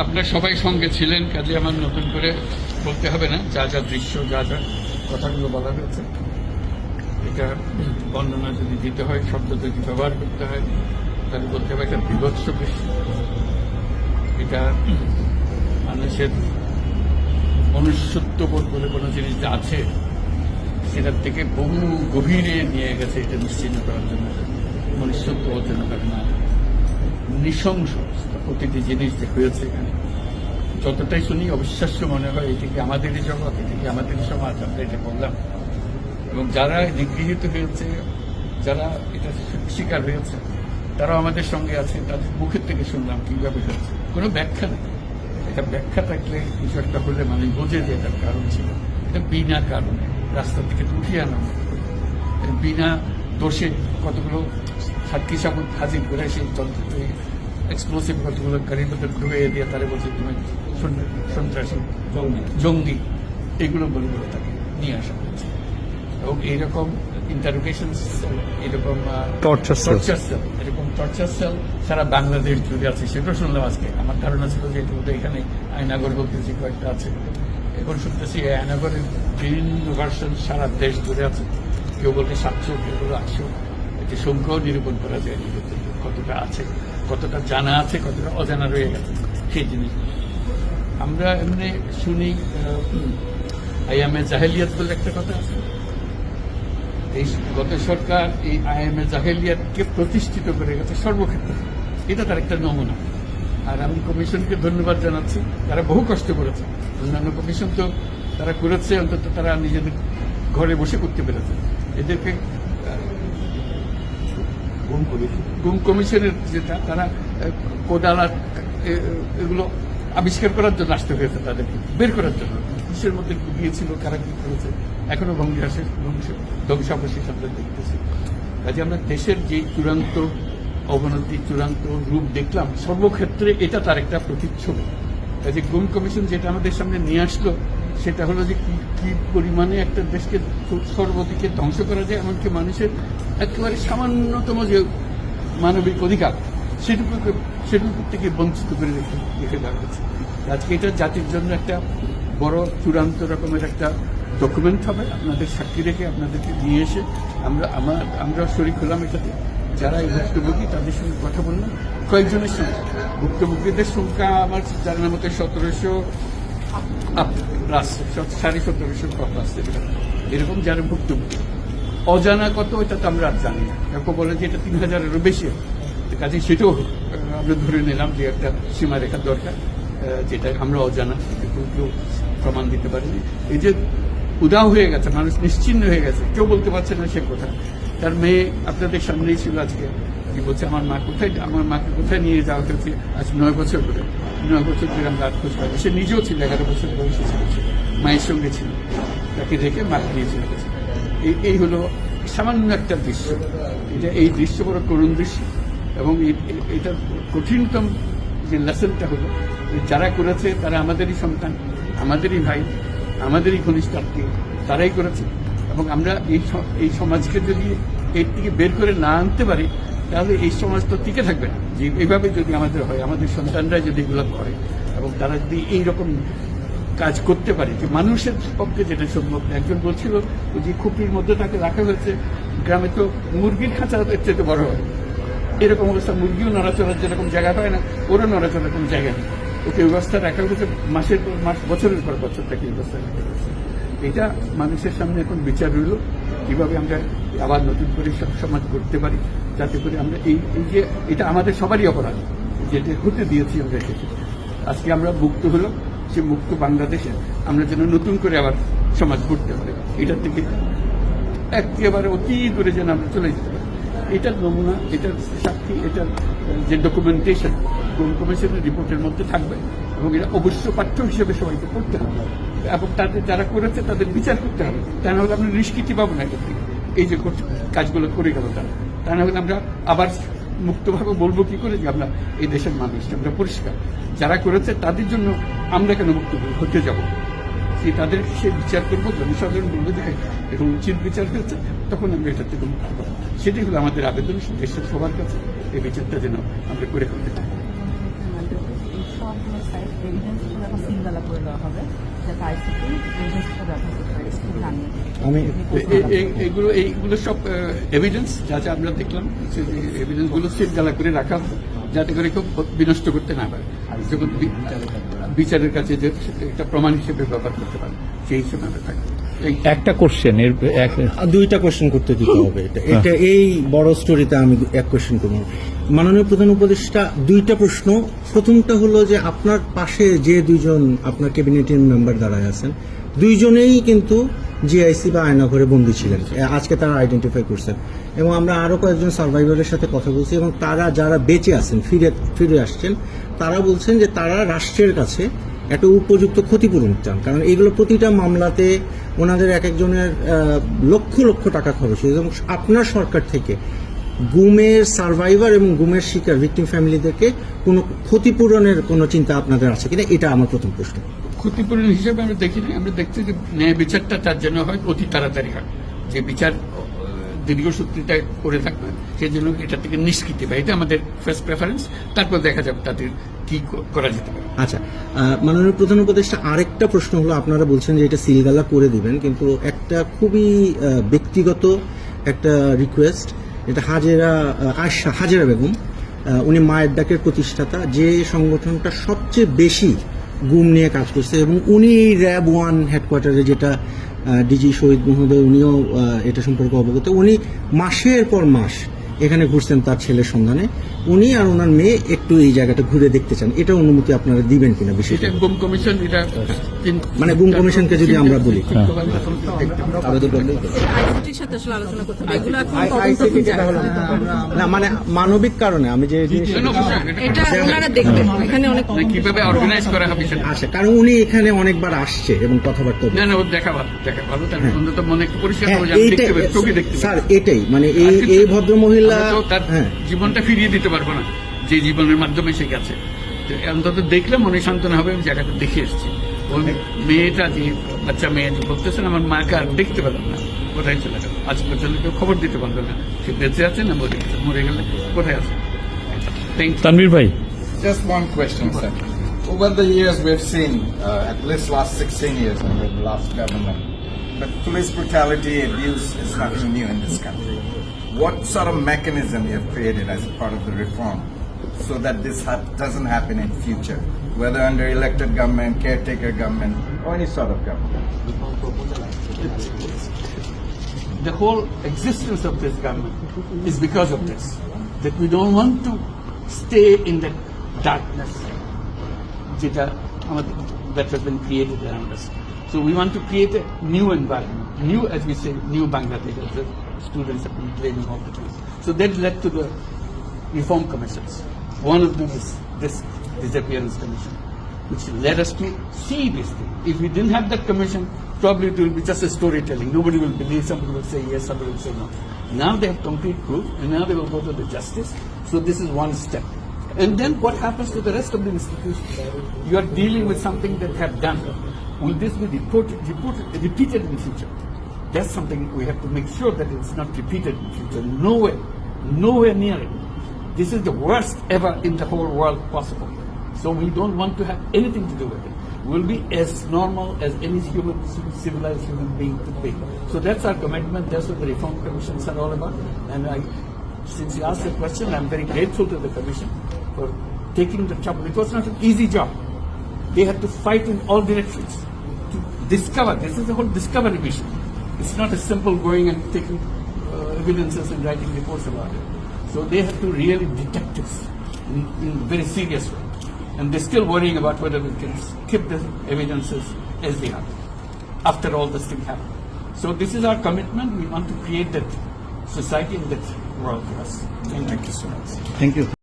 আপনার সবাই সঙ্গে ছিলেন, কাজে আমার নতুন করে বলতে হবে না। যা যা দৃশ্য, যা যা কথাগুলো বলা হয়েছে, এটা বর্ণনা যদি দিতে হয়, শব্দ যদি ব্যবহার করতে হয়, তাহলে বলতে হবে একটা বিভৎস দৃশ্য। এটা মানুষের মনুষ্যত্ববোধ বলে কোনো জিনিস যা আছে, সেটার থেকে বহু গভীরে নিয়ে গেছে এটা নিশ্চিন্ন করার জন্য, মনুষ্যত্ব অর্জন করে না। নৃশংস প্রতিটি জিনিস যে হয়েছে এখানে, যতটাই শুনি অবিশ্বাস্য মনে হয়। এটি কি আমাদেরই জগৎ, এটি কি আমাদেরই সমাজ? আমরা এটা বললাম। এবং যারা নিগৃহীত হয়েছে, যারা এটা শিকার হয়েছে, তারাও আমাদের সঙ্গে আছে। তাদের মুখের থেকে শুনলাম কিভাবে হয়েছে। কোনো ব্যাখ্যা নেই। এটা ব্যাখ্যা থাকলে কিছু একটা হলে মানুষ বোঝে যে এটার কারণ ছিল। এটা বিনা কারণে রাস্তা থেকে উঠিয়ে আনা, বিনা দোষে কতগুলো সাক্ষী সাবুত হাজির করে সেই যন্ত্রটি এক্সপ্লোসিভ কতগুলো গাড়ির মধ্যে ঢুকিয়ে দিয়ে তারা বলছে তুমি সন্ত্রাসী, জঙ্গি, এগুলো বলে বলে তাকে নিয়ে আসা হয়েছে। এবং এইরকম ইন্টারোগেশন সেল, এরকম টর্চার সেল, এরকম টর্চার সেল সারা বাংলাদেশ জুড়ে আছে। সেটাও শুনলাম আজকে। আমার ধারণা ছিল যে এটা এখানে আয়নাগর বলতে যে কয়েকটা আছে, এখন শুনতেছি আয়নাগরের বিভিন্ন ভার্সন সারা দেশ জুড়ে আছে। কেউ বলতে 700, কেউ বলে 800। এটি সংখ্যাও নিরূপণ করা যায় কতটা আছে, কতটা জানা আছে, কতটা অজানা রয়ে গেছে সেই জিনিস। আমরা এমনি শুনি আইএমএ জাহেলিয়াত বলে একটা কথা আছে। এই গত সরকার এই আইএমএ জাহেলিয়াতকে প্রতিষ্ঠিত করে গেছে সর্বক্ষেত্রে। এটা তার একটা নমুনা। আর আমি কমিশনকে ধন্যবাদ জানাচ্ছি, তারা বহু কষ্ট করেছে। অন্যান্য কমিশন তো তারা করেছে, অন্তত তারা নিজেদের ঘরে বসে করতে পেরেছে। এদেরকে গুম কমিশনের যেটা, তারা কোদাল এগুলো আবিষ্কার করার জন্য আসতে হয়েছে, তাদেরকে বের করার জন্য। কিসের মধ্যে গিয়েছিল, কারা কি করেছে, এখনো ধ্বংসাবশেষ আমরা দেখতেছি। কাজে আমরা দেশের যে চূড়ান্ত অবনতি, চূড়ান্ত রূপ দেখলাম, সর্বক্ষেত্রে এটা তার একটা প্রতিচ্ছবি। কাজে গুম কমিশন যেটা আমাদের সামনে নিয়ে আসলো, সেটা হলো যে কি পরিমাণে একটা দেশকে সর্বদিকে ধ্বংস করা যায়, এমনকি মানুষের একেবারে সামান্যতম যে মানবিক অধিকার, সেটুকু থেকে বঞ্চিত করে রেখে দেওয়া হয়েছে। আজকে এটা জাতির জন্য একটা বড় চূড়ান্ত রকমের একটা ডকুমেন্ট হবে। আপনাদের সাক্ষী রেখে, আপনাদেরকে নিয়ে এসে আমরা শরিক হলাম এটাতে। যারা এই ভুক্তভোগী তাদের সঙ্গে কথা বললাম, কয়েকজনের সঙ্গে। ভুক্তভোগীদের সংখ্যা আমার জানার মতো 1700 প্লাস, 1750 প্লাস এরকম যারা ভুক্তভোগী। অজানা কত, এটা তো আমরা আর জানি না। কেউ বলে যে এটা 3000-এরও বেশি। কাজে সেটাও আমরা ধরে নিলাম যে একটা সীমারেখার দরকার, যেটা আমরা অজানা, কেউ প্রমাণ দিতে পারিনি। এই যে উদাও হয়ে গেছে, মানুষ নিশ্চিন্ন হয়ে গেছে, কেউ বলতে পারছে না সে কোথায়। তার মেয়ে আপনাদের সামনেই ছিল আজকে, কি বলছে আমার মাকে কোথায় নিয়ে যাওয়া হয়েছে আজ 9 বছর ধরে। 9 বছর ধরে আমরা খোঁজ পাবো। সে নিজেও ছিল 11 বছর বয়সে ছিল, মায়ের সঙ্গে ছিল, তাকে রেখে মাকে নিয়ে চলে গেছে। এই হলো সামান্য একটা দৃশ্য। এই দৃশ্য বড় করুণ দৃশ্য। এবং এটার কঠিনতম যে লেসনটা হলো, যারা করেছে তারা আমাদেরই সন্তান, আমাদেরই ভাই, আমাদেরই ঘনিষ্ঠ আত্মীয়, তারাই করেছে। এবং আমরা এই সমাজকে যদি এর থেকে বের করে না আনতে পারি, তাহলে এই সমাজ তো টিকে থাকবে না। যে এইভাবে যদি আমাদের হয়, আমাদের সন্তানরা যদি এগুলো করে, এবং তারা যদি এইরকম কাজ করতে পারে, যে মানুষের পক্ষে যেটা সম্ভব। একজন বলছিল যে খুপির মধ্যে তাকে রাখা হয়েছে, গ্রামে তো মুরগির খাঁচা এর চেয়ে বড় হয়। এরকম অবস্থা, মুরগিও নড়াচড়ার যেরকম জায়গা পায় না, ওরা নড়াচড়ার কোনো জায়গা নেই। ওকে ব্যবস্থা রাখা হয়েছে, মাসের পর মাস, বছরের পর বছর তাকে ব্যবস্থা রাখা হয়েছে। এটা মানুষের সামনে এখন বিচার রইল, কিভাবে আমরা আবার নতুন করে সমাজ করতে পারি, যাতে করে আমরা এই যে এটা আমাদের সবারই অপরাধ, যেটা হতে দিয়েছি আমরা এসেছি। আজকে আমরা মুক্ত হলো, সে মুক্ত বাংলাদেশে আমরা যেন নতুন করে আবার সমাজ করতে পারি। এটার থেকে একেবারে অতি দূরে যেন আমরা চলে যেতে পারি। এটার নমুনা, এটার সাক্ষী, এটার যে ডকুমেন্টেশন গুম কমিশনের রিপোর্টের মধ্যে থাকবে, এবং এটা অবশ্য পাঠ্য হিসেবে সবাইকে পড়তে হবে, এবং তাদের যারা করেছে তাদের বিচার করতে হবে। তা না হলে আমরা নিষ্কৃতি পাবো না এটার থেকে। এই যে কাজগুলো করে গেল তারা, তা না হলে আমরা আবার মুক্তভাবে বলবো কি করে যে আমরা এই দেশের মানুষ, আমরা পরিষ্কার। যারা করেছে তাদের জন্য আমরা কেন মুক্ত হতে যাব? তাদের সে বিচার করবো, জনসাধারণ বলবো যে এখন উচিত বিচার হয়েছে, তখন আমরা এটার থেকে মুক্ত পাবো। সেটাই হলো আমাদের আবেদন দেশের সবার কাছে, এই বিচারটা যেন আমরা করে ফেলতে পারি। এভিডেন্স হিসেবে এখন সিলগালা করে দেওয়া হবে, যাতে আইসিটি এভিডেন্স হিসেবে ব্যবহার করতে পারে, স্কুল জানিয়ে। আমি এইগুলো সব এভিডেন্স যাতে আমরা দেখলাম, এভিডেন্স গুলো সিলগালা করে রাখা হবে, যাতে করে কেউ বিনষ্ট করতে না পারে, যখন বিচারের কাছে যে একটা প্রমাণ হিসেবে ব্যবহার করতে পারে, সেই হিসেবে আমরা থাকবো। একটা কোশ্চেন এর দুইটা কোশ্চেন করতে দিতে হবে। এটা এই বড় স্টোরিতে আমি এক কোশ্চেন করবো। মাননীয় প্রধান উপদেষ্টা, দুইটা প্রশ্ন। প্রথমটা হলো যে আপনার পাশে যে দুইজন আপনার ক্যাবিনেটের মেম্বার দাঁড়ায় আছেন, দুইজনেই কিন্তু জিআইসি বা আয়নাঘরে বন্দী ছিলেন, আজকে তারা আইডেন্টিফাই করছেন, এবং আমরা আরো কয়েকজন সার্ভাইভারের সাথে কথা বলছি, এবং তারা যারা বেঁচে আছেন, ফিরে আসছেন, তারা বলছেন যে তারা রাষ্ট্রের কাছে একটা উপযুক্ত ক্ষতিপূরণ চান, কারণ এগুলো প্রতিটা মামলাতে ওনাদের এক একজনের লক্ষ লক্ষ টাকা খরচ হয়েছে, এবং আপনার সরকার থেকে গুমের সার্ভাইভার এবং গুমের শিকার ভিকটিম ফ্যামিলিদেরকে কোনো ক্ষতিপূরণের কোনো চিন্তা আপনাদের আছে কিনা, এটা আমার প্রথম প্রশ্ন। ক্ষতিপূরণ হিসেবে আমরা দেখিনি, আমরা দেখছি যে ন্যায় বিচারটা তার জন্য হয় অতি তাড়াতাড়ি হয়, যে বিচার দীর্ঘসূত্রিতা করে থাকবে সেই জন্য এটা থেকে নিষ্কৃতি পায়, এটা আমাদের ফার্স্ট প্রেফারেন্স। তারপর দেখা যাবে তাদের কি করা যেতে পারে। আচ্ছা, মাননীয় প্রধান উপদেষ্টা, আরেকটা প্রশ্ন হলো, আপনারা বলছেন যে এটা সিলগালা করে দিবেন, কিন্তু একটা খুবই ব্যক্তিগত একটা রিকোয়েস্ট, এটা হাজেরা বেগম, উনি মায়ের ডাকের প্রতিষ্ঠাতা, যে সংগঠনটা সবচেয়ে বেশি গুম নিয়ে কাজ করছে, এবং উনি র্যাব 1 হেডকোয়ার্টারে, যেটা ডিজি শহীদ মহোদয়, উনিও এটা সম্পর্কে অবগত, উনি মাসের পর মাস এখানে ঘুরছেন তার ছেলের সন্ধানে। উনি আর ওনার মেয়ে একটু এই জায়গাটা ঘুরে দেখতে চান, এটা অনুমতি আপনারা দিবেন কিনা? বিশেষ গুম কমিশন, এটা মানে গুম কমিশনকে যদি আমরা বলি, আইসিটির সাথে আসলে আলোচনা করতে হবে, এগুলো এখন তদন্ত না মানে মানবিক কারণে আমি যে এটা ওনারা দেখবেন, এখানে অনেক কিভাবে অর্গানাইজ করা হবে সেটা আসে, কারণ উনি এখানে অনেকবার আসছে এবং কথাবার্তা বলছে। না, ওর দেখা ভালো, তার অন্তত মনে একটু পরিষ্কার হবে, দেখতে পাবে, চোখে দেখতে পাবে। স্যার, এটাই মানে এই ভদ্র মহিলা তার জীবনটা ফিরিয়ে দিতে পারবো না, যে জীবনের মাধ্যমে সে গেছে, অন্তত দেখলে মনে সান্ত্বনা হবে, আমি জায়গাটা দেখে এসেছি। ওই মেয়েটা, যে বাচ্চা মেয়ে, যে বলতেছেন আমার মাকে আর দেখতে পেলাম না, কোথায় চলে গেল, আজ পর্যন্ত কেউ খবর দিতে পারলো না, সে বেঁচে আছে না মরে গেলে কোথায় আছে। তানভীর ভাই, Just one question, sir. Over the years, we've seen, at least last 16 years under the last government, but police brutality, abuse is nothing new in this country. What sort of mechanism you have created as a part of the reform so that this doesn't happen in future, whether under elected government, caretaker government, or any sort of government? The whole existence of this government is because of this, that we don't want to stay in that darkness that has been created around us. So we want to create a new environment, new, as we say, new Bangladesh, as the students have been claiming all the time. So that led to the reform commissions. One of them is this disappearance commission, which led us to see this thing. If we didn't have that commission, probably it will be just a storytelling. Nobody will believe, somebody will say yes, somebody will say no. Now they have complete proof, and now they will go to the justice. So this is one step. And then what happens to the rest of the institutions? You are dealing with something that have done. Will this be repeated in future? That's something we have to make sure that it's not repeated in future. Nowhere near it. This is the worst ever in the whole world possible. So we don't want to have anything to do with it. We'll be as normal as any civilized human being could be. So that's our commitment. That's what the reform commissions are all about. And since you asked the question, I'm very grateful to the commission for taking the trouble. It was not an easy job. They had to fight in all directions to discover. This is the whole discovery mission. It's not as simple going and taking evidences and writing reports about it. So they have to really detect this in a very serious way. And they're still worrying about whether we can keep the evidences as they are after all this thing happened. So this is our commitment. We want to create that society and that world for us. Thank you so much. Thank you.